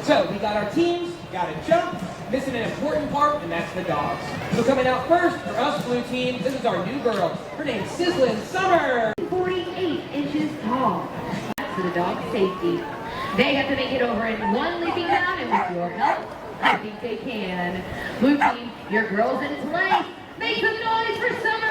So we got our teams, got to jump, missing an important part, and that's the dogs. So coming out first for us blue team, this is our new girl. Her name's Sizzlin' Summer. 48 inches tall. That's for the dog's safety. They have to make it over in one leaping bound, and with your help, I think they can. Blue team, your girl's in place. Make some noise for Summer!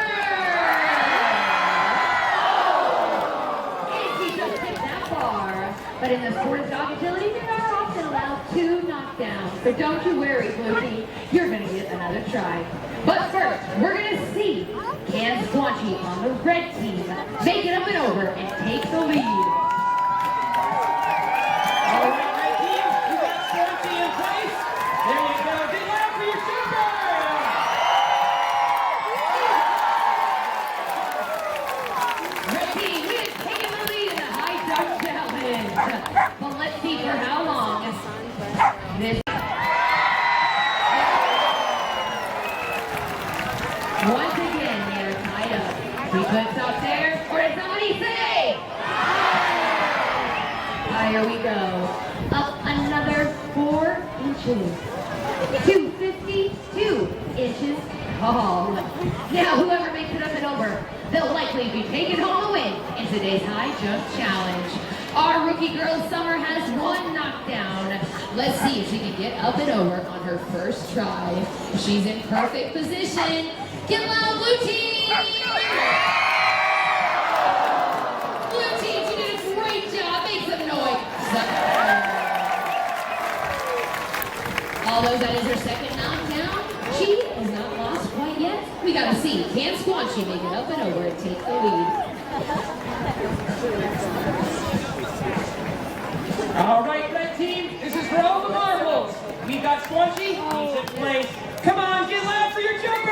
And she just hit that bar. But in the sport of dog agility, there are often allowed 2 knockdowns. So don't you worry, Blue team. You're going to get another try. But first, we're going to see can Squanchy on the red team make it up and over and take the lead. All right, red team, you got Squanchy in place. There you go. Get loud for your super! Red team, we have taken the lead in the high jump challenge. But let's see for how long this. Once again, they're tied up. We put up there, or did somebody say? Higher we go. Up another 4 inches. 252 inches tall. Now, whoever makes it up and over, they'll likely be taking home the win in today's high jump challenge. Our rookie girl Summer has 1 knockdown. Let's see if she can get up and over on her first try. She's in perfect position. Get loud, blue team! Blue team, you did a great job. Make some noise. Although that is her second knockdown, she is not lost quite yet. We gotta see, can Squanchy make it up and over and take the lead? All right, red team, this is for all the marbles. We've got Squanchy, he's in place. Come on, get loud for your jumper!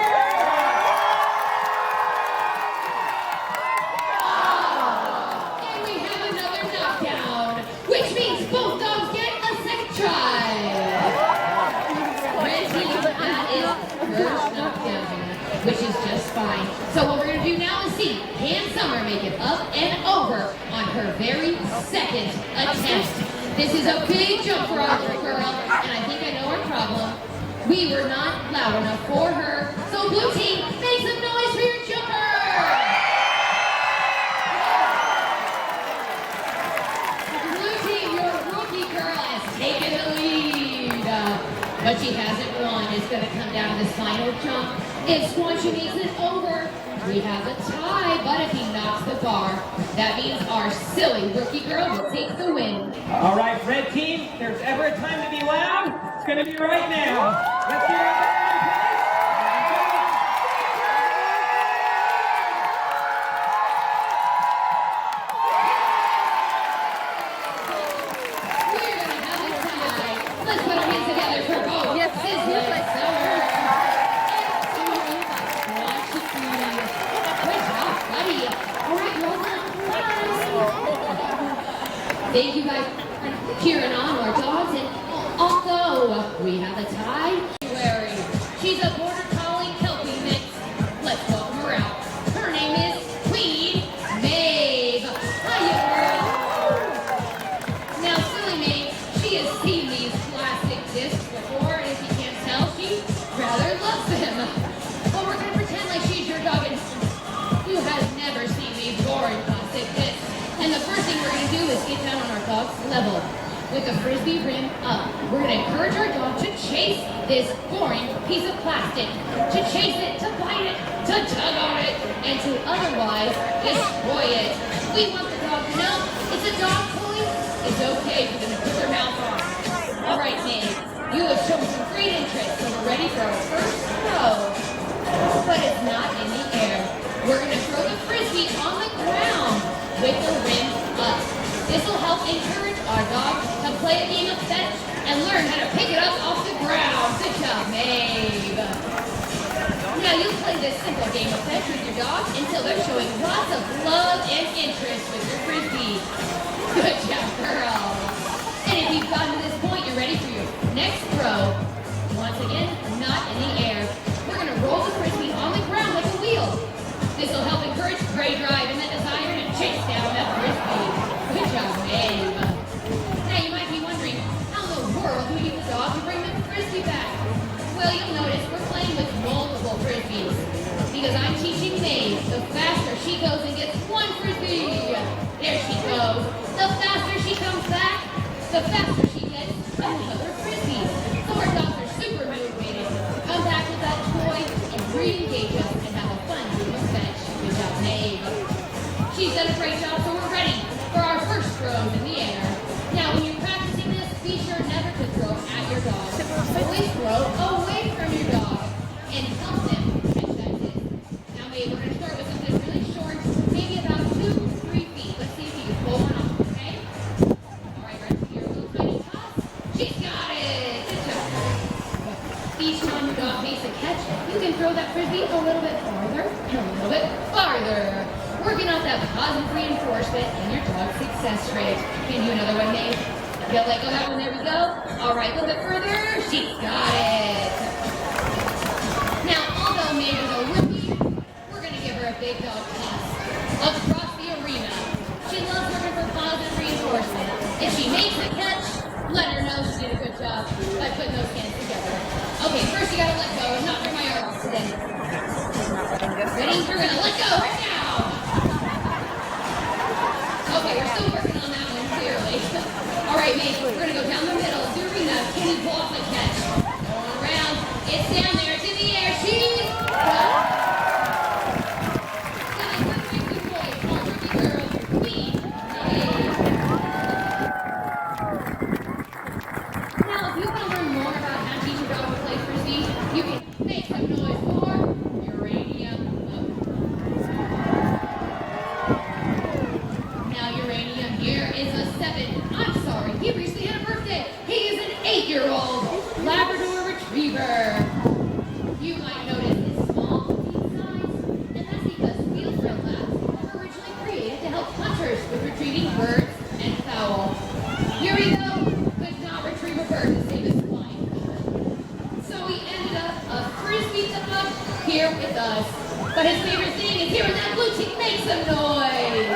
And we have another knockdown, which means both dogs get a second try. Red team, that is first knockdown, which is just fine. So what we're going to do now is see, can Summer make it up and over on her very second attempt? This is a big jump for our little girl, and I think I know our problem. We were not loud enough for her. So blue team, make some noise for your jumper! Blue team, your rookie girl has taken the lead. But she hasn't won. It's going to come down to this final jump. If Squanchy makes it over, we have a tie. But if he knocks the bar, that means our silly rookie girl will take the win. All right, red team, if there's ever a time to be loud, it's going to be right now. Let's hear it. Thank you guys for cheering on our dogs. And although we have a tie, she's a border collie kelpie mix. Let's welcome her out. Her name is Queen Maeve. Hiya, girl. Now, silly Maeve, she has seen these plastic discs before, and if you can't tell, she rather loves them. But we're going to pretend like she's your dog and who has never seen these boring plastic discs. And the first thing we're going to do is get down on our dog's level with the frisbee rim up. We're going to encourage our dog to chase this boring piece of plastic, to chase it, to bite it, to tug on it, and to otherwise destroy it. We want the dog to know it's a dog toy. It's okay for them to put their mouth on. All right, Maeve, you have shown some great interest, so we're ready for our first throw. But it's not in the air. We're going to throw the frisbee on the ground with the rim up. This will help encourage our dog to play a game of fetch and learn how to pick it up off the ground. Good job, Maeve. Now you play this simple game of fetch with your dog until they're showing lots of love and interest with your frisbee. Good job, girl. And if you've gotten to this point, you're ready for your next throw. Once again, not in the air. We're going to roll the frisbee on the ground like a wheel. This will help encourage prey drive and the desire to chase down that frisbee. Good job, Maeve. Now you might be wondering, how in the world do we use a dog to bring the frisbee back? Well, you'll notice we're playing with multiple frisbees. Because I'm teaching Maeve, the faster she goes and gets one frisbee. There she goes. The faster she comes back, the faster she gets another frisbee. So our dogs are super motivated to come back with that toy and re-engage us and have a fun game of fetch. Good job, Maeve. She's done a great job, so we're ready for our first throws in the air. Now, when you're practicing this, be sure never to throw at your dog. Always throw away from your dog and help them catch that disc. Now, Maeve, we're going to start with something really short, maybe about 2 to 3 feet. Let's see if you can pull one off, okay? All right, ready for your little tiny toss? She's got it! Good job. Each time your dog makes a catch, you can throw that frisbee a little bit farther and a little bit farther. Working out that positive reinforcement and your dog's success rate. Can you another one, Maeve? You'll let go of that one, there we go. All right, a little bit further. She's got it. Now, although Maeve is a rookie, we're going to give her a big dog toss across the arena. She loves working for positive reinforcement. If she makes a catch, let her know she did a good job by putting those hands together. Okay, first you got to let go and not bring my arm off today. Ready? You're going to let go right now. Okay, we're still working on that one, clearly. All right, Maeve, we're going to go down the middle of the arena. Can you pull off the catch? Going around. It's down there. It's in the air. She's got it. Our rookie girl, Queen Maeve. Now, if you want to learn more about how to teach your dog to play frisbee, you can make some noise for Uranium. Now, Uranium here is a 7. I'm sorry, he recently had a birthday. He is an 8-year-old Labrador Retriever. You might notice his small petite size, and that's because wheels rail labs were originally created to help hunters with retrieving birds and fowl. Yuri, though, could not retrieve a bird to save his life. So he ended up a frisbee dog here with us. But his favorite thing is hearing that blue cheek make some noise.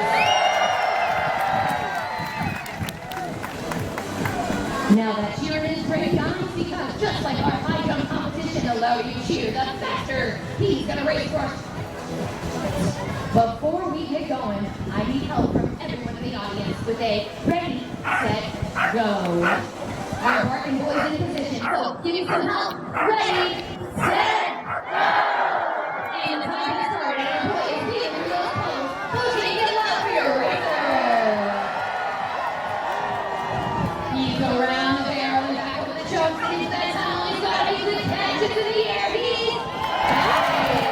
Now that cheering is great, guys, because just like our high jump competition allows you to cheer, the faster he's going to race for us. Before we get going, I need help from everyone in the audience with a ready, set, go. Our barking boys in position, so give me some help. Ready, set, go! And the time is started, our boys be in the middle of pose. Pushing it up for your racer. He's around the barrel and back with the choke. Into that tunnel, he's got a good catch into the air. He's got it.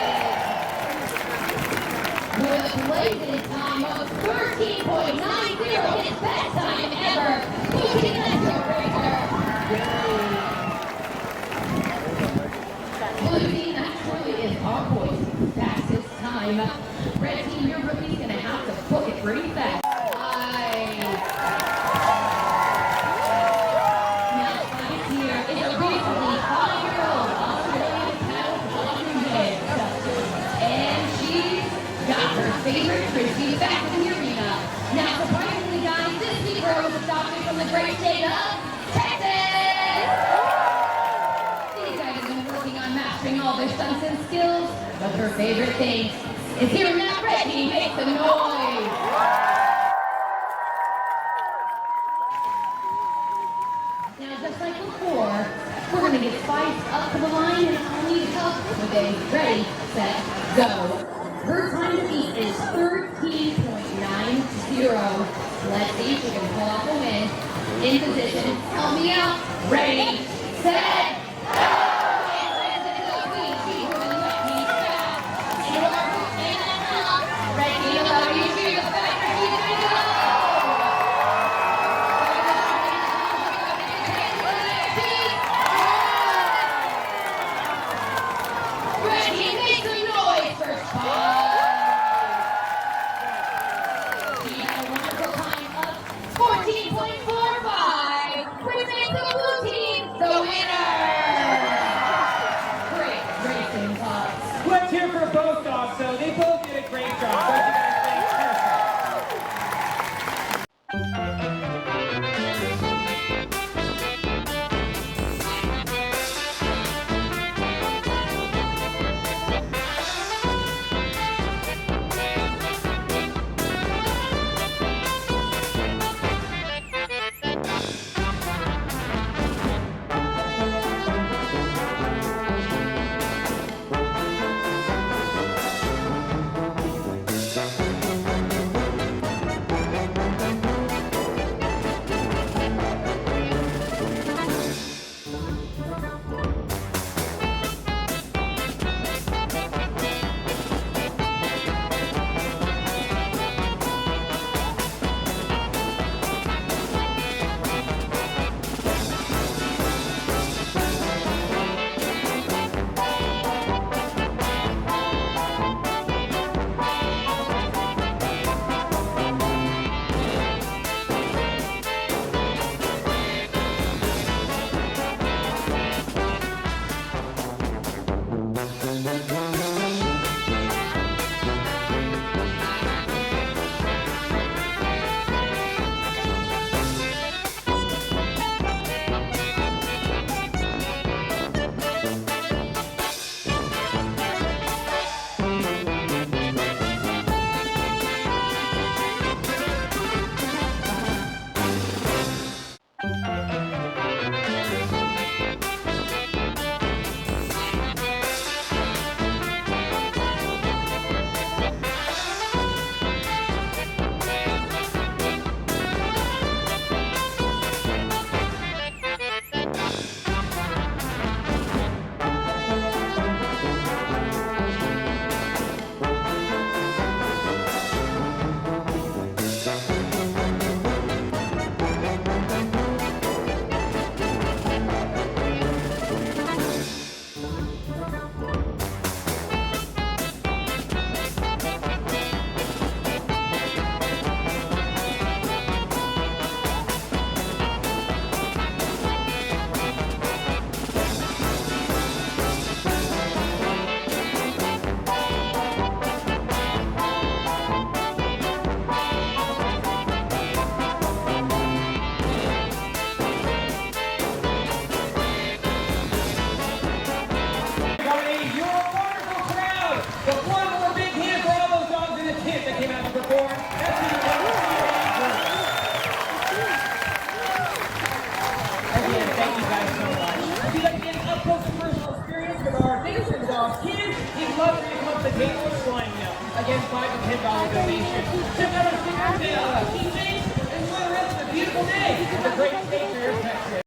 With a blazing time of 13.90, his best time ever. Pushing that choke racer. Blue team, that truly is our boys' fastest time. Red team, your rookie's gonna have to book it pretty fast. favorite frisbee back in the arena. Now, surprisingly, guys, this speaker was adopted from the great state of Texas. These guys have been working on mastering all their stunts and skills, but her favorite thing is hearing that red team make the noise. Now, just like before, we're going to get spiced up to the line and I'll need help with a ready, set, go. Her time to beat is 13.90. Let's see if we can pull off a win. In position, help me out. Ready, set, go! And lands into the queen. She's moving the left knee fast. Into our boot and up. Ready, allow you to do the back. She's going to go! Ready, make some noise for Spike! She had a wonderful time of 14.45, which makes the blue team the winner! Great racing, Fox. Let's hear for